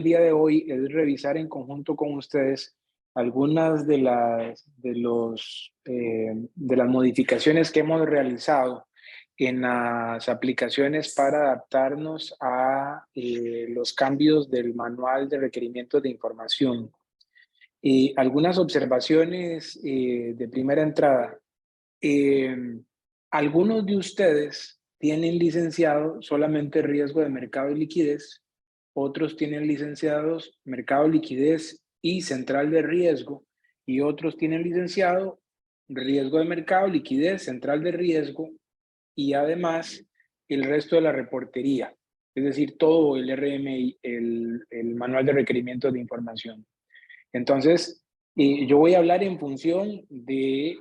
día de hoy es revisar en conjunto con ustedes algunas de las modificaciones que hemos realizado en las aplicaciones para adaptarnos a los cambios del manual de requerimientos de información. Algunas observaciones de primera entrada. Eh, Algunos de ustedes tienen licenciado solamente riesgo de mercado y liquidez, otros tienen licenciados mercado, liquidez y central de riesgo, y otros tienen licenciado riesgo de mercado, liquidez, central de riesgo y además el resto de la reportería, es decir, todo el RMI, el manual de requerimientos de información. Entonces, yo voy a hablar en función de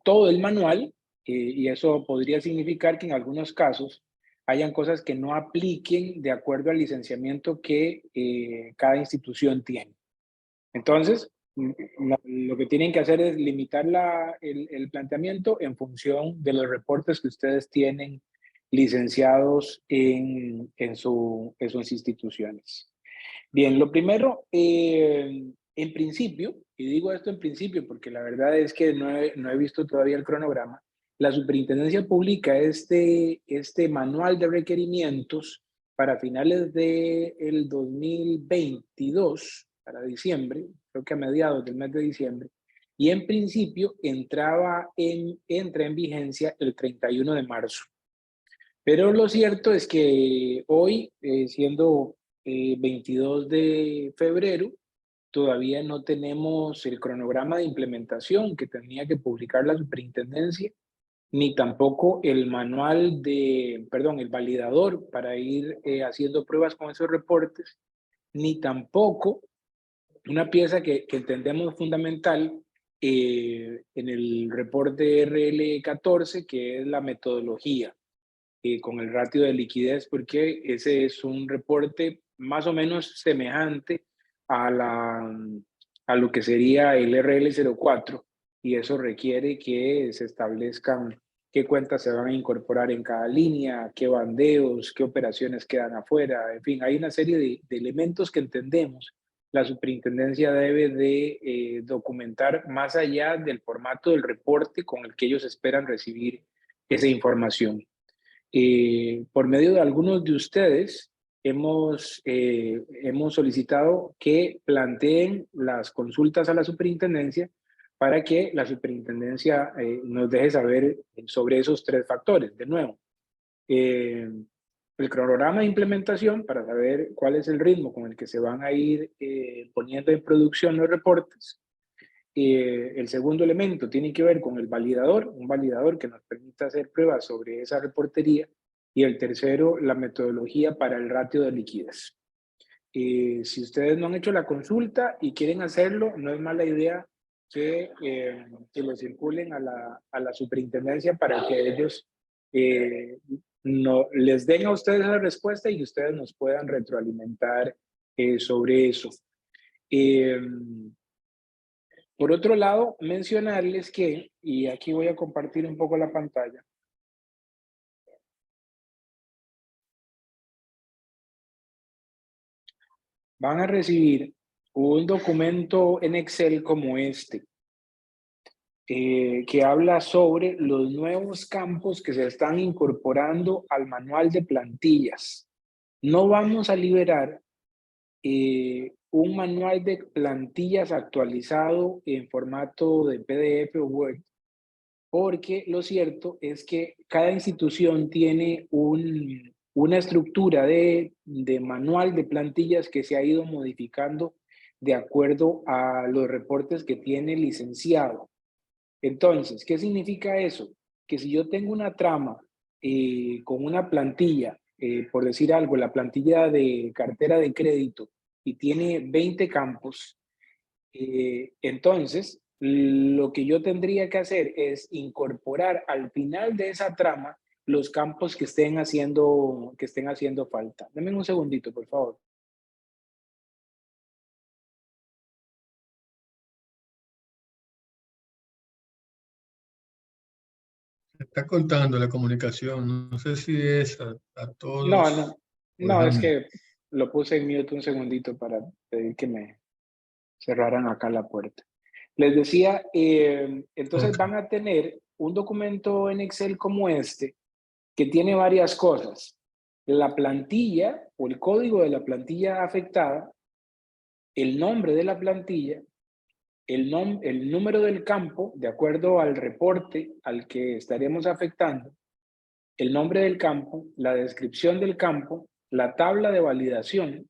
todo el manual, y eso podría significar que en algunos casos hayan cosas que no apliquen de acuerdo al licenciamiento que cada institución tiene. Entonces, lo que tienen que hacer es limitar el planteamiento en función de los reportes que ustedes tienen licenciados en sus instituciones. Bien, lo primero, en principio, y digo esto en principio porque la verdad es que no he visto todavía el cronograma, la superintendencia publica este manual de requerimientos para finales del 2022, para diciembre, creo que a mediados del mes de diciembre, y en principio entra en vigencia el 31 de marzo. Pero lo cierto es que hoy, siendo 22 de febrero, todavía no tenemos el cronograma de implementación que tenía que publicar la superintendencia, ni tampoco el el validador para ir haciendo pruebas con esos reportes, ni tampoco una pieza que entendemos fundamental en el reporte RL14, que es la metodología con el ratio de liquidez, porque ese es un reporte más o menos semejante a lo que sería el RL04, y eso requiere que se establezcan qué cuentas se van a incorporar en cada línea, qué bandeos, qué operaciones quedan afuera, en fin, hay una serie de elementos que entendemos la superintendencia debe de documentar más allá del formato del reporte con el que ellos esperan recibir esa información. Por medio de algunos de ustedes, hemos solicitado que planteen las consultas a la superintendencia para que la superintendencia nos deje saber sobre esos tres factores. De nuevo, eh, el cronograma de implementación para saber cuál es el ritmo con el que se van a ir poniendo en producción los reportes. El segundo elemento tiene que ver con el validador, un validador que nos permita hacer pruebas sobre esa reportería. Y el tercero, la metodología para el ratio de liquidez. Si ustedes no han hecho la consulta y quieren hacerlo, no es mala idea que lo circulen a la superintendencia para que ellos no, les den a ustedes la respuesta y ustedes nos puedan retroalimentar sobre eso. Por otro lado, mencionarles que, y aquí voy a compartir un poco la pantalla, van a recibir un documento en Excel como este, que habla sobre los nuevos campos que se están incorporando al manual de plantillas. No vamos a liberar un manual de plantillas actualizado en formato de PDF o Word, porque lo cierto es que cada institución tiene una estructura de manual de plantillas que se ha ido modificando de acuerdo a los reportes que tiene el licenciado. Entonces, ¿qué significa eso? Que si yo tengo una trama con una plantilla, por decir algo, la plantilla de cartera de crédito, y tiene 20 campos, entonces, lo que yo tendría que hacer es incorporar al final de esa trama los campos que estén haciendo falta. Dame un segundito, por favor. Está cortando la comunicación, no sé si es a No, todos no, o es no, a es mí. que lo puse en mute un segundito para pedir que me cerraran acá la puerta. Les decía, entonces van a tener un documento en Excel como este que tiene varias cosas. La plantilla o el código de la plantilla afectada, el nombre de la plantilla, el número del campo, de acuerdo al reporte al que estaremos afectando, el nombre del campo, la descripción del campo, la tabla de validación,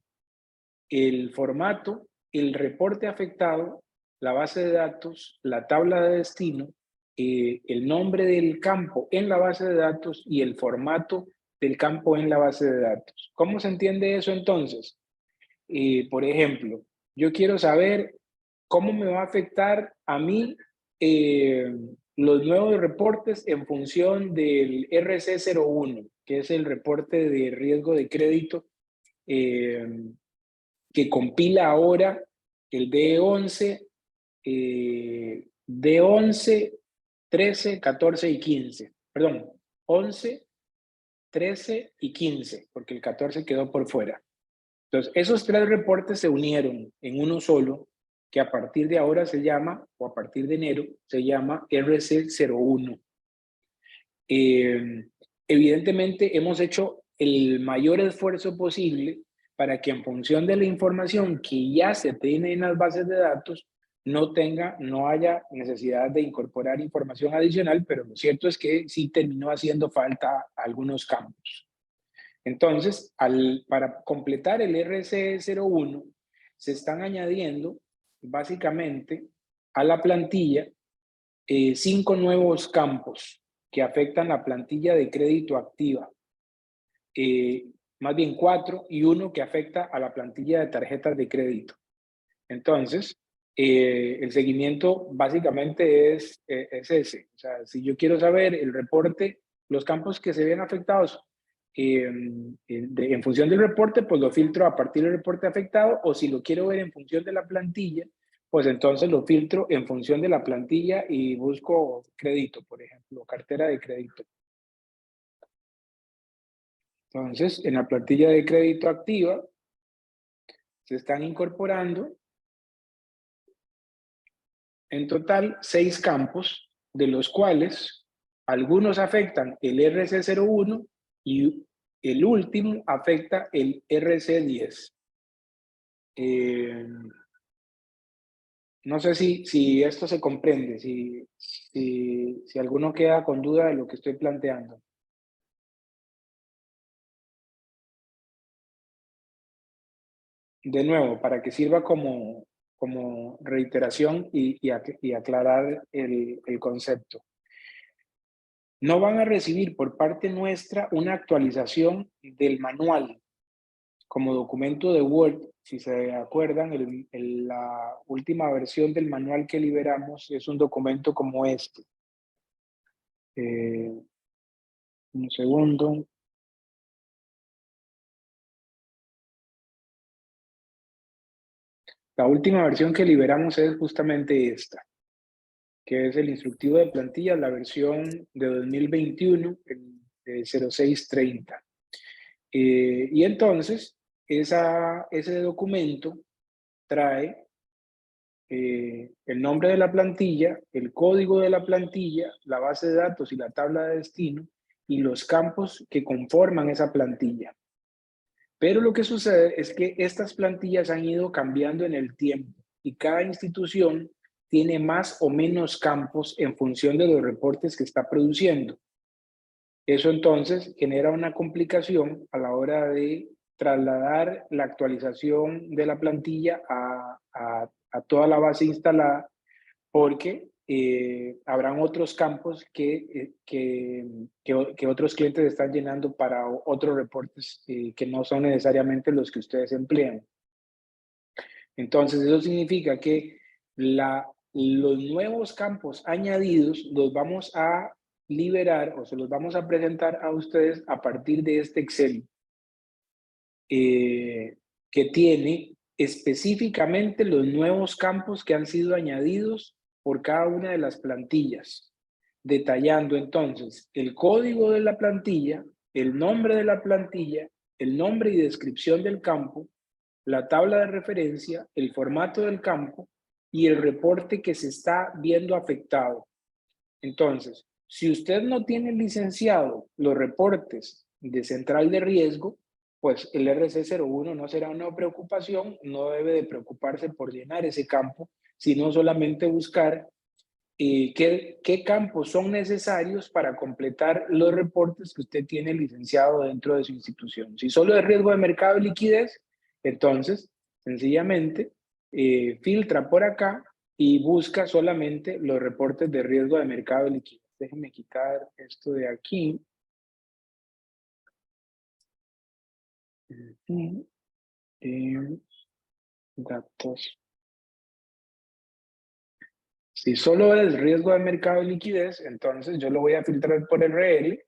el formato, el reporte afectado, la base de datos, la tabla de destino, el nombre del campo en la base de datos y el formato del campo en la base de datos. ¿Cómo se entiende eso entonces? Por ejemplo, yo quiero saber cómo me va a afectar a mí los nuevos reportes en función del RC01, que es el reporte de riesgo de crédito que compila ahora el D11, D11, 13, 14 y 15. Perdón, 11, 13 y 15, porque el 14 quedó por fuera. Entonces, esos tres reportes se unieron en uno solo, que a partir de ahora se llama, o a partir de enero, se llama RC01. Evidentemente, hemos hecho el mayor esfuerzo posible para que en función de la información que ya se tiene en las bases de datos, no haya necesidad de incorporar información adicional, pero lo cierto es que sí terminó haciendo falta algunos campos. Entonces, para completar el RC01, se están añadiendo básicamente a la plantilla 5 nuevos campos que afectan la plantilla de crédito activa. Más bien 4 y uno que afecta a la plantilla de tarjetas de crédito. Entonces, el seguimiento básicamente es ese. O sea, si yo quiero saber el reporte, los campos que se ven afectados, en función del reporte, pues lo filtro a partir del reporte afectado, o si lo quiero ver en función de la plantilla, pues entonces lo filtro en función de la plantilla y busco crédito, por ejemplo, cartera de crédito. Entonces, en la plantilla de crédito activa, se están incorporando en total 6 campos, de los cuales algunos afectan el RC01 y el último afecta el RC10. No sé si esto se comprende, si alguno queda con duda de lo que estoy planteando. De nuevo, para que sirva como reiteración y aclarar el concepto. No van a recibir por parte nuestra una actualización del manual como documento de Word. Si se acuerdan, la última versión del manual que liberamos es un documento como este. Un segundo. La última versión que liberamos es justamente esta, que es el instructivo de plantillas, la versión de 2021, el 0630. Y entonces, ese documento trae el nombre de la plantilla, el código de la plantilla, la base de datos y la tabla de destino, y los campos que conforman esa plantilla. Pero lo que sucede es que estas plantillas han ido cambiando en el tiempo y cada institución tiene más o menos campos en función de los reportes que está produciendo. Eso entonces genera una complicación a la hora de trasladar la actualización de la plantilla a toda la base instalada, porque habrán otros campos que otros clientes están llenando para otros reportes que no son necesariamente los que ustedes emplean. Entonces, eso significa que los nuevos campos añadidos los vamos a liberar o se los vamos a presentar a ustedes a partir de este Excel que tiene específicamente los nuevos campos que han sido añadidos por cada una de las plantillas, detallando entonces el código de la plantilla, el nombre de la plantilla, el nombre y descripción del campo, la tabla de referencia, el formato del campo y el reporte que se está viendo afectado. Entonces, si usted no tiene licenciado los reportes de central de riesgo, pues el RC01 no será una preocupación, no debe de preocuparse por llenar ese campo, sino solamente buscar qué campos son necesarios para completar los reportes que usted tiene licenciado dentro de su institución. Si solo es riesgo de mercado y liquidez, entonces sencillamente filtra por acá y busca solamente los reportes de riesgo de mercado y liquidez. Déjenme quitar esto de aquí. Datos. Si solo es riesgo de mercado y liquidez, entonces yo lo voy a filtrar por RL.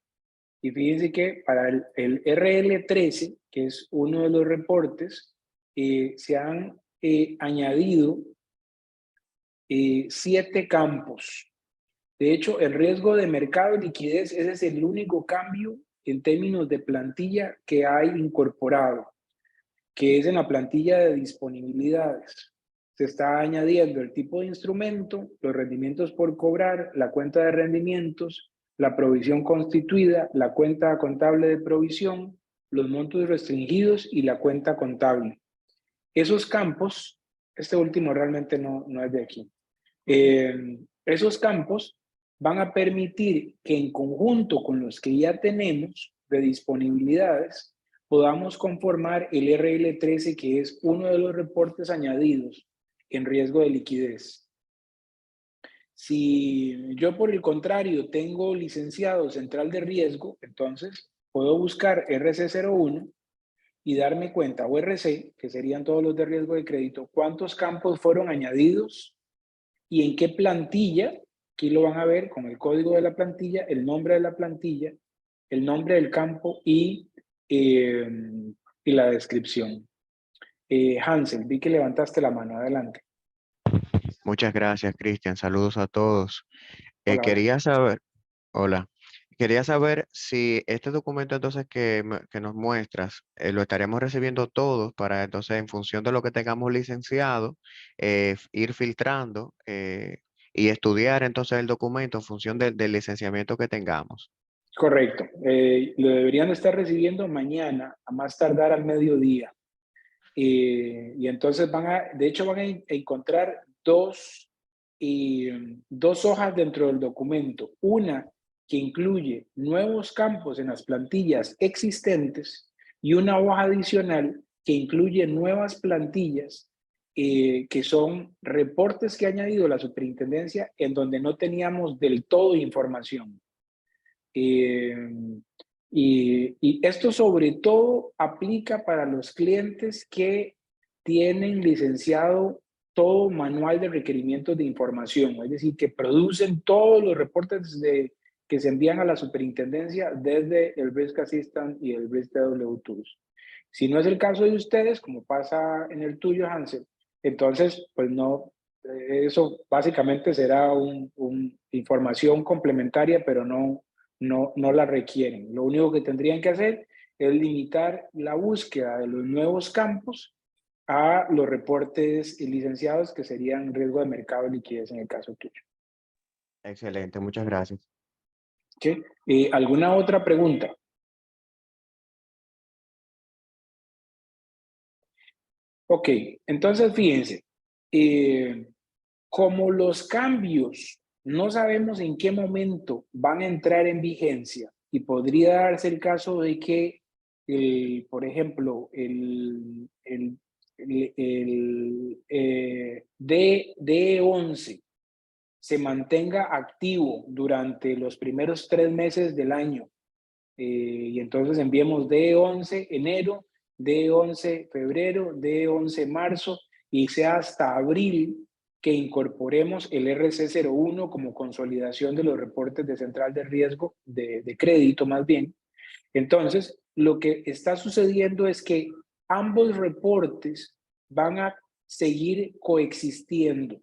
Y fíjense que para el RL13, que es uno de los reportes, se han añadido 7 campos. De hecho, el riesgo de mercado y liquidez, ese es el único cambio en términos de plantilla que hay incorporado, que es en la plantilla de disponibilidades. Se está añadiendo el tipo de instrumento, los rendimientos por cobrar, la cuenta de rendimientos, la provisión constituida, la cuenta contable de provisión, los montos restringidos y la cuenta contable. Esos campos, este último realmente no es de aquí. Esos campos van a permitir que en conjunto con los que ya tenemos de disponibilidades, podamos conformar el RL13, que es uno de los reportes añadidos en riesgo de liquidez. Si yo, por el contrario, tengo licenciado central de riesgo, entonces puedo buscar RC01 y darme cuenta, o RC, que serían todos los de riesgo de crédito, cuántos campos fueron añadidos y en qué plantilla. Aquí lo van a ver con el código de la plantilla, el nombre de la plantilla, el nombre del campo y la descripción. Hansel, vi que levantaste la mano. Adelante. Muchas gracias, Cristian. Saludos a todos. Hola, hola. Quería saber, hola, quería saber si este documento entonces que nos muestras, lo estaríamos recibiendo todos para entonces en función de lo que tengamos licenciado, ir filtrando y estudiar entonces el documento en función del licenciamiento que tengamos. Correcto. Lo deberían estar recibiendo mañana, a más tardar al mediodía. Y entonces de hecho van a encontrar dos hojas dentro del documento. Una que incluye nuevos campos en las plantillas existentes y una hoja adicional que incluye nuevas plantillas que son reportes que ha añadido la superintendencia en donde no teníamos del todo información. Y esto sobre todo aplica para los clientes que tienen licenciado todo manual de requerimientos de información, es decir, que producen todos los reportes que se envían a la superintendencia desde el Risk Assistant y el Risk TW Tools. Si no es el caso de ustedes, como pasa en el tuyo, Hansel, entonces, pues no, eso básicamente será información complementaria, pero no la requieren. Lo único que tendrían que hacer es limitar la búsqueda de los nuevos campos a los reportes licenciados, que serían riesgo de mercado y liquidez en el caso tuyo. Excelente, muchas gracias. ¿Okay? ¿Alguna otra pregunta? Ok, entonces fíjense, como los cambios no sabemos en qué momento van a entrar en vigencia y podría darse el caso de que, por ejemplo, el DE11 se mantenga activo durante los primeros 3 meses del año, y entonces enviemos DE11 enero, DE11 febrero, DE11 marzo, y sea hasta abril que incorporemos el RC01 como consolidación de los reportes de central de riesgo, de crédito más bien. Entonces, lo que está sucediendo es que ambos reportes van a seguir coexistiendo.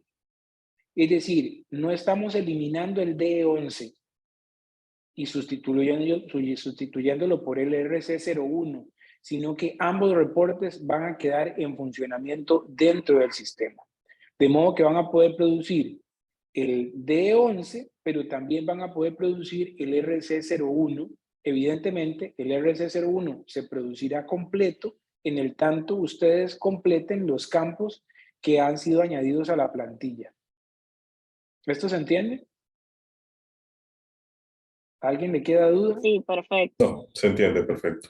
Es decir, no estamos eliminando el DE11 y sustituyéndolo por el RC01, sino que ambos reportes van a quedar en funcionamiento dentro del sistema. De modo que van a poder producir el DE11, pero también van a poder producir el RC01. Evidentemente, el RC01 se producirá completo en el tanto ustedes completen los campos que han sido añadidos a la plantilla. ¿Esto se entiende? ¿A alguien le queda duda? Sí, perfecto. No, se entiende perfecto.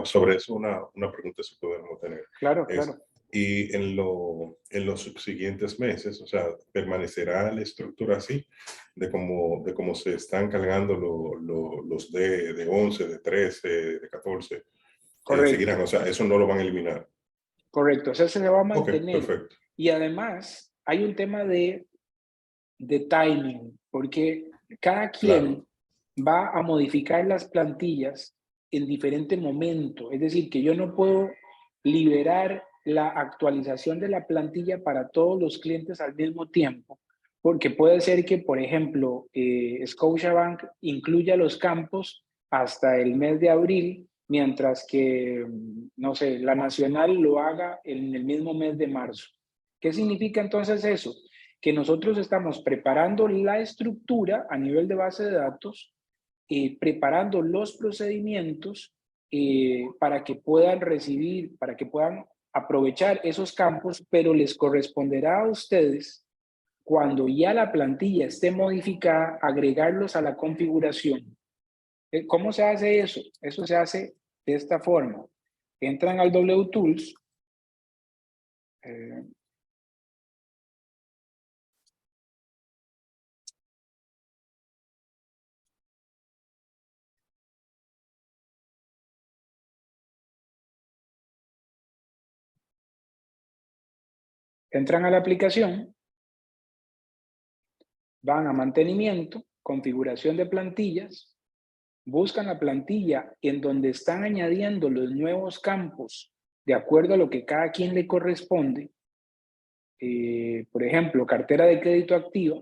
Sobre eso una pregunta si podemos tener. Claro, claro. Y en los subsiguientes meses, o sea, permanecerá la estructura así, de cómo se están cargando los de 11, de 13, de 14. Correcto. Seguirán, o sea, eso no lo van a eliminar. Correcto, o sea, se va a mantener. Ok, perfecto. Y además hay un tema de timing, porque cada quien va a modificar las plantillas en diferente momento. Es decir, que yo no puedo liberar la actualización de la plantilla para todos los clientes al mismo tiempo, porque puede ser que, por ejemplo, Scotiabank incluya los campos hasta el mes de abril, mientras que, no sé, la Nacional lo haga en el mismo mes de marzo. ¿Qué significa entonces eso? Que nosotros estamos preparando la estructura a nivel de base de datos, preparando los procedimientos para que puedan recibir, para que puedan aprovechar esos campos, pero les corresponderá a ustedes, cuando ya la plantilla esté modificada, agregarlos a la configuración. ¿Cómo se hace eso? Eso se hace de esta forma. Entran al WTools. Entran a la aplicación, van a mantenimiento, configuración de plantillas, buscan la plantilla en donde están añadiendo los nuevos campos de acuerdo a lo que cada quien le corresponde, por ejemplo, cartera de crédito activa,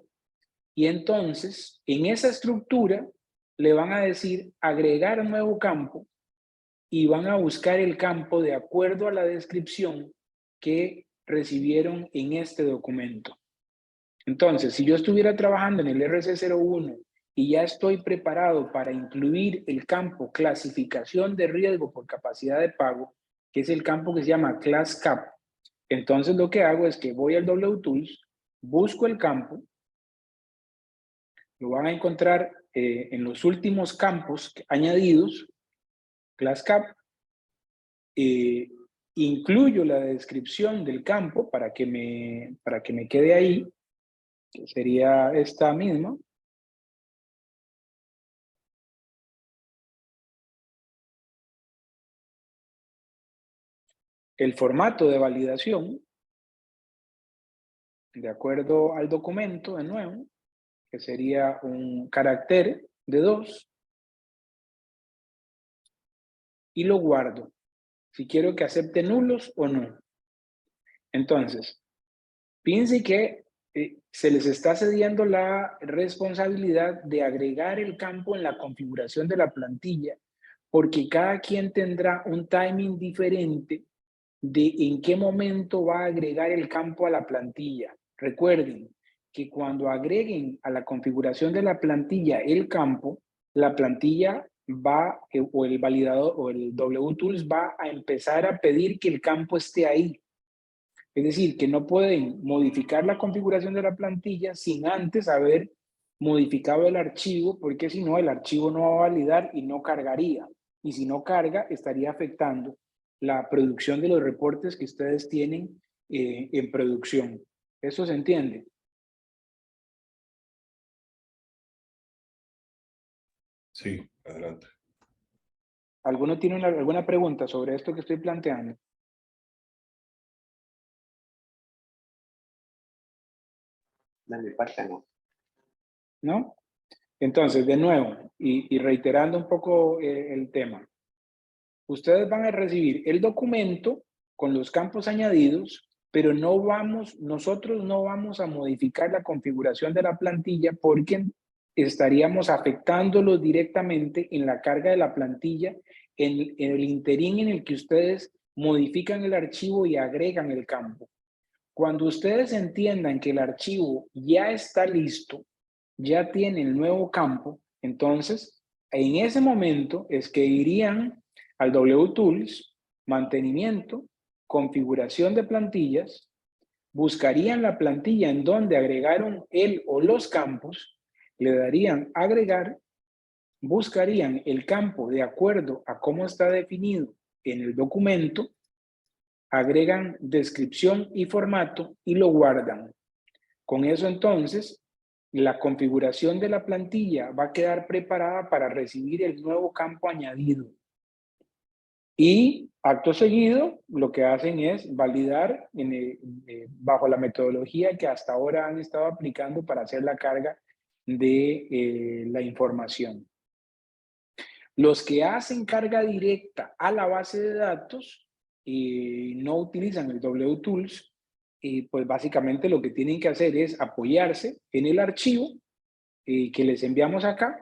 y entonces en esa estructura le van a decir agregar nuevo campo y van a buscar el campo de acuerdo a la descripción que recibieron en este documento. Entonces, si yo estuviera trabajando en el RC01 y ya estoy preparado para incluir el campo clasificación de riesgo por capacidad de pago, que es el campo que se llama Class Cap, entonces lo que hago es que voy al WTools, busco el campo, lo van a encontrar en los últimos campos añadidos, Class Cap, incluyo la descripción del campo para que me quede ahí, que sería esta misma. El formato de validación, de acuerdo al documento, de nuevo, que sería un carácter de 2, y lo guardo, si quiero que acepte nulos o no. Entonces, piense que se les está cediendo la responsabilidad de agregar el campo en la configuración de la plantilla, porque cada quien tendrá un timing diferente de en qué momento va a agregar el campo a la plantilla. Recuerden que cuando agreguen a la configuración de la plantilla el campo, la plantilla va, o el validador o el WTools va a empezar a pedir que el campo esté ahí. Es decir, que no pueden modificar la configuración de la plantilla sin antes haber modificado el archivo, porque si no, el archivo no va a validar y no cargaría. Y si no carga, estaría afectando la producción de los reportes que ustedes tienen en producción. ¿Eso se entiende? Sí, adelante. ¿Alguno tiene alguna pregunta sobre esto que estoy planteando? De mi parte no. ¿No? Entonces, de nuevo, y reiterando un poco el tema, ustedes van a recibir el documento con los campos añadidos, pero nosotros no vamos a modificar la configuración de la plantilla porque estaríamos afectándolos directamente en la carga de la plantilla en el interín en el que ustedes modifican el archivo y agregan el campo. Cuando ustedes entiendan que el archivo ya está listo, ya tiene el nuevo campo, entonces en ese momento es que irían al WTools, mantenimiento, configuración de plantillas, buscarían la plantilla en donde agregaron el o los campos, le darían agregar, buscarían el campo de acuerdo a cómo está definido en el documento, agregan descripción y formato y lo guardan. Con eso entonces, la configuración de la plantilla va a quedar preparada para recibir el nuevo campo añadido. Y acto seguido, lo que hacen es validar bajo la metodología que hasta ahora han estado aplicando para hacer la carga de la información. Los que hacen carga directa a la base de datos y no utilizan el WTools, pues básicamente lo que tienen que hacer es apoyarse en el archivo que les enviamos acá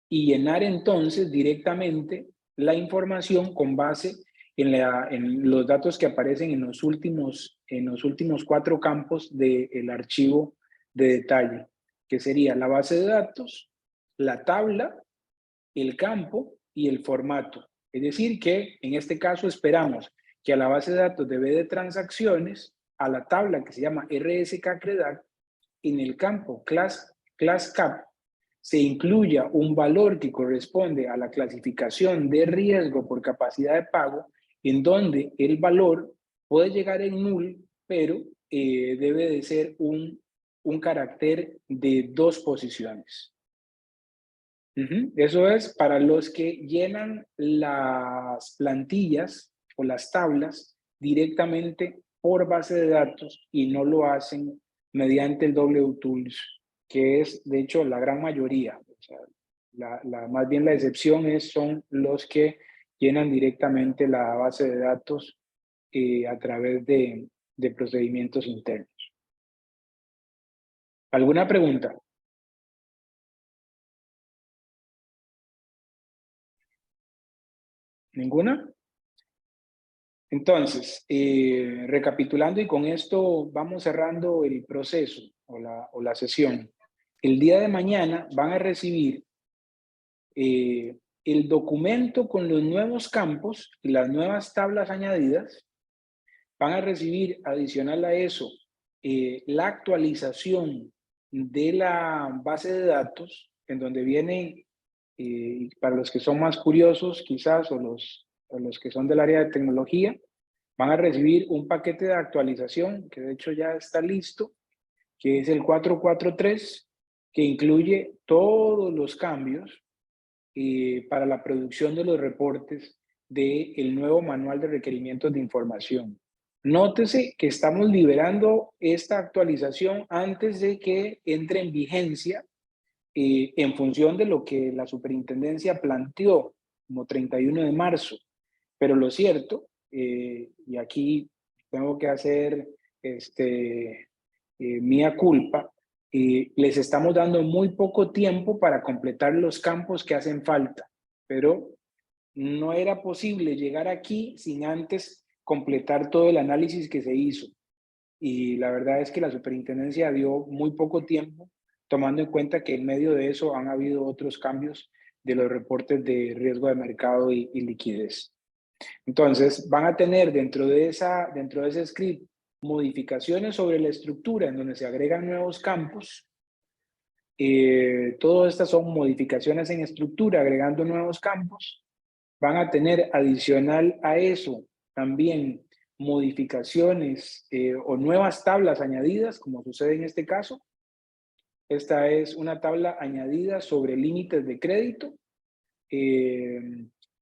y llenar entonces directamente la información con base en los datos que aparecen en los últimos 4 campos del archivo de detalle, que sería la base de datos, la tabla, el campo y el formato. Es decir que en este caso esperamos que a la base de datos de B de transacciones, a la tabla que se llama RSK-CREDAC, en el campo class cap se incluya un valor que corresponde a la clasificación de riesgo por capacidad de pago, en donde el valor puede llegar en null, pero debe de ser un carácter de 2 posiciones. Eso es para los que llenan las plantillas o las tablas directamente por base de datos y no lo hacen mediante el WTools, que es de hecho la gran mayoría. O sea, más bien la excepción son los que llenan directamente la base de datos a través de procedimientos internos. ¿Alguna pregunta? ¿Ninguna? Entonces, recapitulando y con esto vamos cerrando el proceso o la sesión. El día de mañana van a recibir el documento con los nuevos campos y las nuevas tablas añadidas. Van a recibir adicional a eso la actualización de la base de datos en donde viene, para los que son más curiosos quizás o los que son del área de tecnología, van a recibir un paquete de actualización que de hecho ya está listo, que es el 443, que incluye todos los cambios para la producción de los reportes del nuevo manual de requerimientos de información. Nótese que estamos liberando esta actualización antes de que entre en vigencia en función de lo que la superintendencia planteó como 31 de marzo. Pero lo cierto, y aquí tengo que hacer mea culpa, les estamos dando muy poco tiempo para completar los campos que hacen falta, pero no era posible llegar aquí sin antes completar todo el análisis que se hizo. Y la verdad es que la superintendencia dio muy poco tiempo, tomando en cuenta que en medio de eso han habido otros cambios de los reportes de riesgo de mercado y liquidez. Entonces, van a tener dentro de ese script modificaciones sobre la estructura en donde se agregan nuevos campos. Todas estas son modificaciones en estructura, agregando nuevos campos. Van a tener adicional a eso también modificaciones o nuevas tablas añadidas, como sucede en este caso. Esta es una tabla añadida sobre límites de crédito.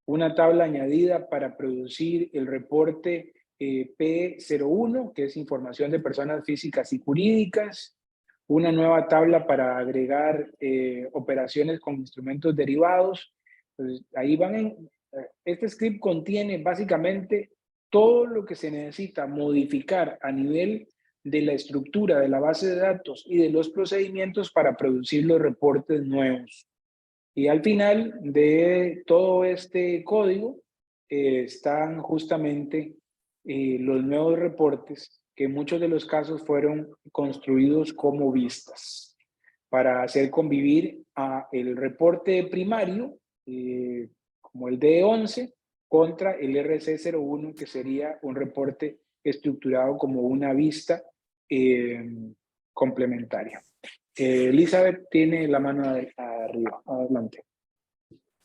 Una tabla añadida para producir el reporte P01, que es información de personas físicas y jurídicas. Una nueva tabla para agregar operaciones con instrumentos derivados. Entonces, ahí este script contiene básicamente todo lo que se necesita modificar a nivel de la estructura de la base de datos y de los procedimientos para producir los reportes nuevos. Y al final de todo este código, están justamente los nuevos reportes, que en muchos de los casos fueron construidos como vistas para hacer convivir a el reporte primario, como el D11, contra el RC01, que sería un reporte estructurado como una vista complementaria. Elizabeth tiene la mano arriba. Adelante.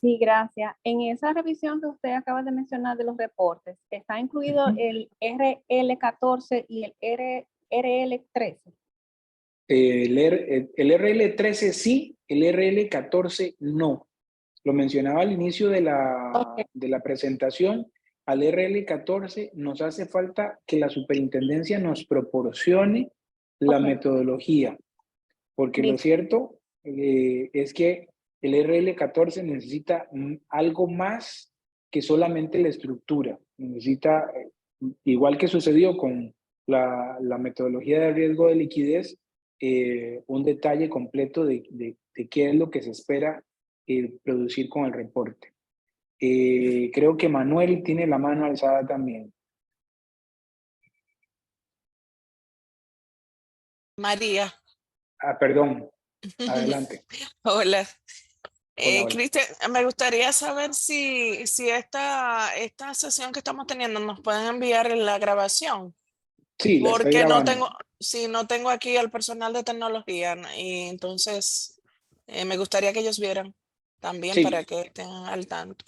Sí, gracias. En esa revisión que usted acaba de mencionar de los reportes, ¿está incluido el RL14 y el RL13? El RL13 sí, el RL14 no. Lo mencionaba al inicio de la presentación. Al RL14 nos hace falta que la superintendencia nos proporcione la metodología, porque lo cierto es que el RL14 necesita algo más que solamente la estructura. Necesita, igual que sucedió con la metodología de riesgo de liquidez, un detalle completo de qué es lo que se espera producir con el reporte. Creo que Manuel tiene la mano alzada también. María. Perdón. Adelante. Hola. Hola. Cristian, me gustaría saber si esta sesión que estamos teniendo nos pueden enviar en la grabación. Sí, la estoy Porque grabando. no tengo aquí al personal de tecnología y entonces me gustaría que ellos vieran también Sí. para que estén al tanto.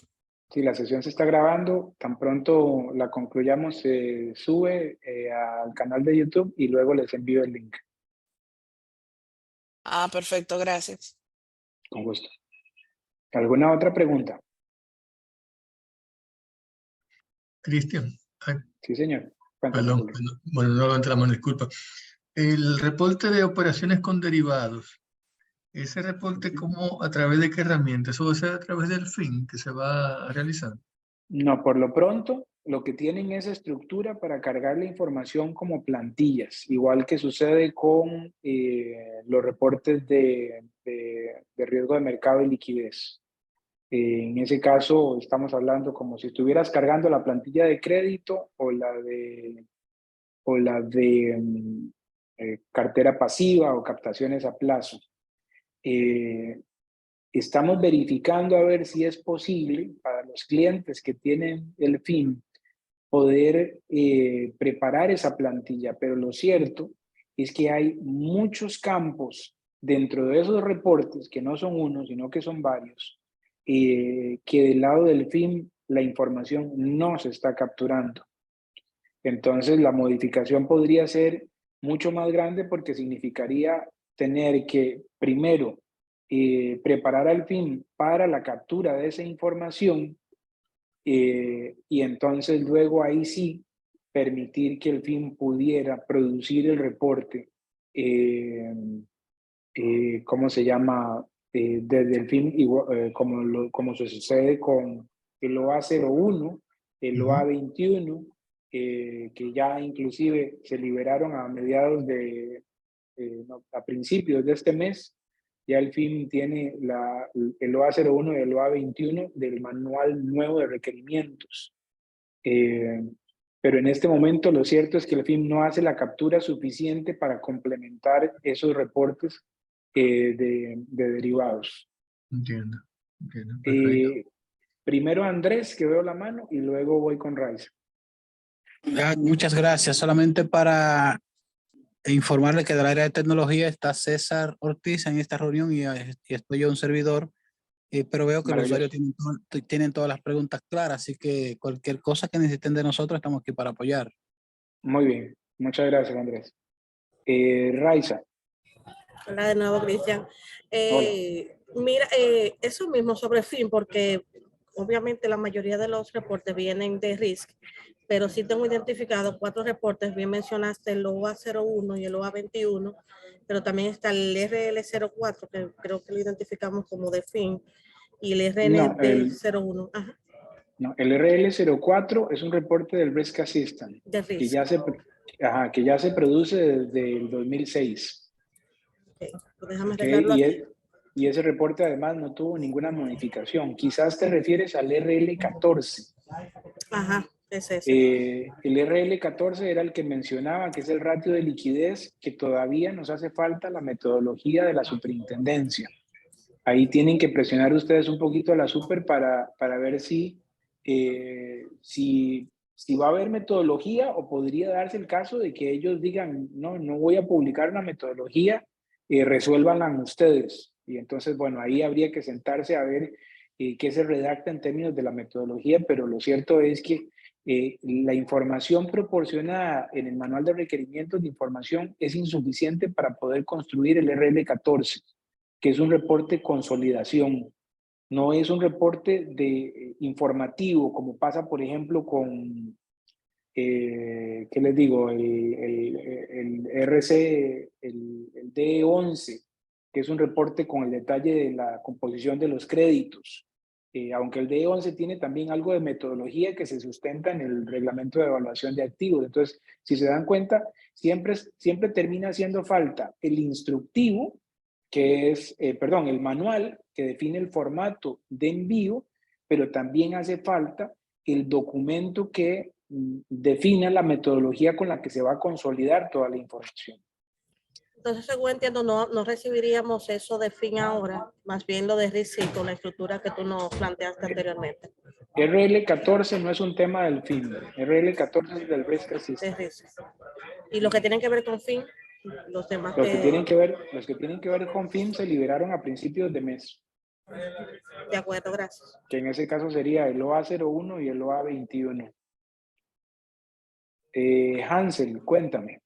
Sí, la sesión se está grabando. Tan pronto la concluyamos, se sube al canal de YouTube y luego les envío el link. Perfecto, gracias. Con gusto. ¿Alguna otra pregunta? Cristian. Sí, señor. Cuéntame, Perdón, Julio. bueno, no levanté la mano, disculpa. El reporte de operaciones con derivados, ese reporte, ¿cómo, a través de qué herramienta? ¿Eso va a ser a través del fin que se va a realizar? No, por lo pronto, lo que tienen es estructura para cargar la información como plantillas, igual que sucede con los reportes de riesgo de mercado y liquidez. En ese caso, estamos hablando como si estuvieras cargando la plantilla de crédito o la de cartera pasiva o captaciones a plazo. Estamos verificando a ver si es posible para los clientes que tienen el fin poder preparar esa plantilla, pero lo cierto es que hay muchos campos dentro de esos reportes, que no son uno, sino que son varios, que del lado del fin la información no se está capturando. Entonces la modificación podría ser mucho más grande porque significaría tener que primero preparar al fin para la captura de esa información y entonces luego ahí sí permitir que el fin pudiera producir el reporte, ¿cómo se llama? Desde el fin, como se sucede con el OA01, el OA21, que ya inclusive se liberaron a mediados a principios de este mes. Ya el fin tiene el OA01 y el OA21 del manual nuevo de requerimientos. Pero en este momento lo cierto es que el fin no hace la captura suficiente para complementar esos reportes de derivados. Entiendo, perfecto. Primero Andrés, que veo la mano, y luego voy con Raiza. Muchas gracias. Solamente para informarle que del área de tecnología está César Ortiz en esta reunión y estoy yo un servidor, pero veo que los usuarios tienen todas las preguntas claras, así que cualquier cosa que necesiten de nosotros estamos aquí para apoyar. Muy bien, muchas gracias Andrés. Raiza. Hola de nuevo, Cristian. Mira, eso mismo sobre fin, porque obviamente la mayoría de los reportes vienen de RISC, pero sí tengo identificado 4 reportes. Bien mencionaste el OA01 y el OA21, pero también está el RL04, que creo que lo identificamos como de fin, y el RND01. No, el RL04 es un reporte del Risk Assistant, que ya se produce desde el 2006. Pues déjame arreglarlo aquí. y ese reporte además no tuvo ninguna modificación. Quizás te refieres al RL14. Ajá, es ese. El RL14 era el que mencionaba, que es el ratio de liquidez, que todavía nos hace falta la metodología de la superintendencia. Ahí tienen que presionar ustedes un poquito a la super para ver si va a haber metodología, o podría darse el caso de que ellos digan, no voy a publicar una metodología, resuélvanla ustedes. Y entonces, bueno, ahí habría que sentarse a ver qué se redacta en términos de la metodología, pero lo cierto es que la información proporcionada en el manual de requerimientos de información es insuficiente para poder construir el RL14, que es un reporte consolidación. No es un reporte informativo, como pasa, por ejemplo, con, ¿qué les digo? El RC, el D11, que es un reporte con el detalle de la composición de los créditos. Aunque el D11 tiene también algo de metodología que se sustenta en el reglamento de evaluación de activos. Entonces, si se dan cuenta, siempre termina haciendo falta el instructivo, que es, el manual que define el formato de envío, pero también hace falta el documento que defina la metodología con la que se va a consolidar toda la información. Entonces, según entiendo, no recibiríamos eso de fin ahora, más bien lo de RISC con la estructura que tú nos planteaste anteriormente. RL14 no es un tema del fin, RL14 es del Risk Assessment. Y lo que tienen que ver con fin, los demás los que tienen que ver con fin se liberaron a principios de mes. De acuerdo, gracias. Que en ese caso sería el OA01 y el OA21. Hansel, cuéntame.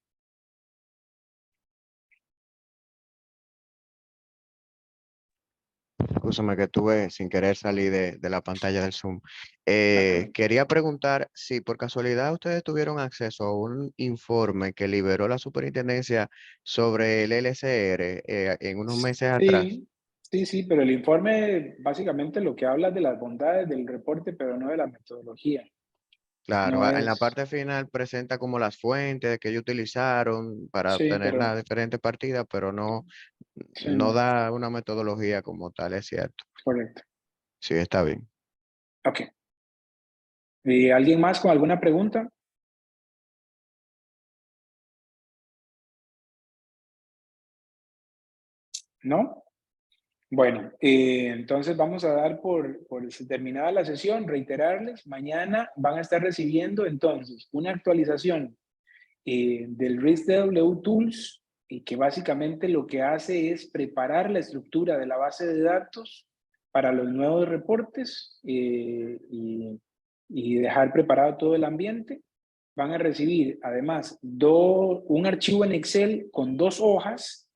Escúchame que tuve sin querer salir de la pantalla del Zoom. Quería preguntar si por casualidad ustedes tuvieron acceso a un informe que liberó la superintendencia sobre el LCR en unos meses atrás. Sí, pero el informe básicamente lo que habla es de las bondades del reporte, pero no de la metodología. Claro, No en la es... parte final presenta como las fuentes que ellos utilizaron para Sí, obtener pero... las diferentes partidas, pero no no. da una metodología como tal, es cierto. Correcto. Sí, está bien. Ok. ¿Alguien más con alguna pregunta? ¿No? Bueno, entonces vamos a dar por terminada la sesión, reiterarles, mañana van a estar recibiendo entonces una actualización del RISC-DW Tools, que básicamente lo que hace es preparar la estructura de la base de datos para los nuevos reportes y dejar preparado todo el ambiente. Van a recibir además un archivo en Excel con 2 hojas,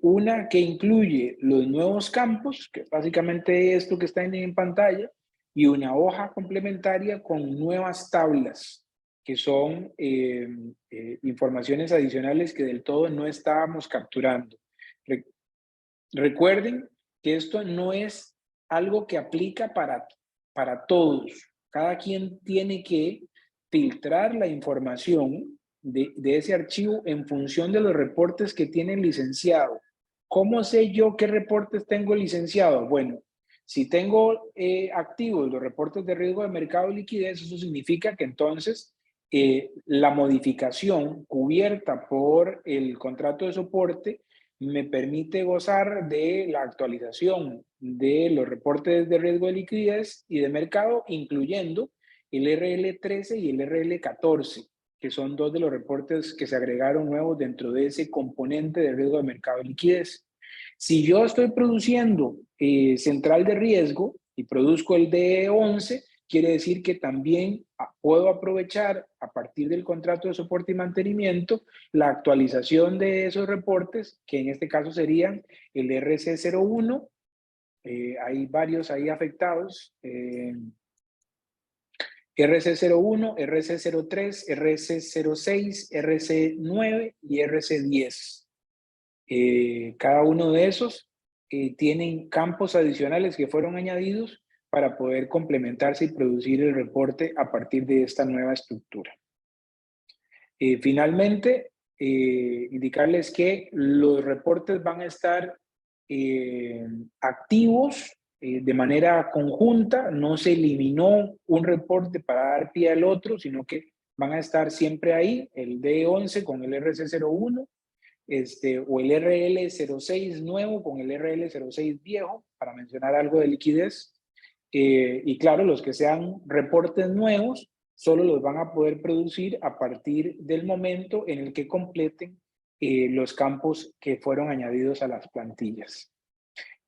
una que incluye los nuevos campos, que básicamente esto que está en pantalla, y una hoja complementaria con nuevas tablas, que son informaciones adicionales que del todo no estábamos capturando. Recuerden que esto no es algo que aplica para todos. Cada quien tiene que filtrar la información de ese archivo en función de los reportes que tienen licenciado. ¿Cómo sé yo qué reportes tengo licenciado? Bueno, si tengo activos los reportes de riesgo de mercado y liquidez, eso significa que entonces la modificación cubierta por el contrato de soporte me permite gozar de la actualización de los reportes de riesgo de liquidez y de mercado, incluyendo el RL13 y el RL14, que son 2 de los reportes que se agregaron nuevos dentro de ese componente de riesgo de mercado y liquidez. Si yo estoy produciendo central de riesgo y produzco el DE11, quiere decir que también puedo aprovechar a partir del contrato de soporte y mantenimiento la actualización de esos reportes, que en este caso serían el RC01, hay varios ahí afectados, RC01, RC03, RC06, RC9 y RC10. Cada uno de esos tienen campos adicionales que fueron añadidos para poder complementarse y producir el reporte a partir de esta nueva estructura. Finalmente, indicarles que los reportes van a estar activos de manera conjunta, no se eliminó un reporte para dar pie al otro, sino que van a estar siempre ahí, el D11 con el RC01, o el RL06 nuevo con el RL06 viejo, para mencionar algo de liquidez. Y claro, los que sean reportes nuevos, solo los van a poder producir a partir del momento en el que completen los campos que fueron añadidos a las plantillas.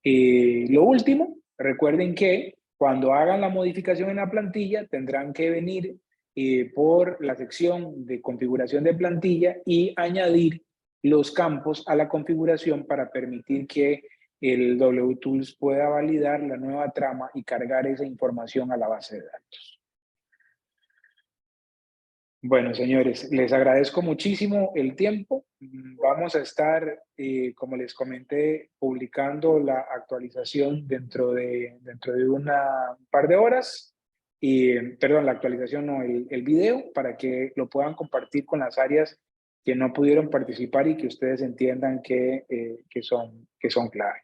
Lo último, recuerden que cuando hagan la modificación en la plantilla, tendrán que venir por la sección de configuración de plantilla y añadir los campos a la configuración para permitir que el WTools pueda validar la nueva trama y cargar esa información a la base de datos. Bueno, señores, les agradezco muchísimo el tiempo. Vamos a estar, como les comenté, publicando la actualización dentro de un par de horas. Perdón, la actualización no, el video, para que lo puedan compartir con las áreas que no pudieron participar y que ustedes entiendan que son clave.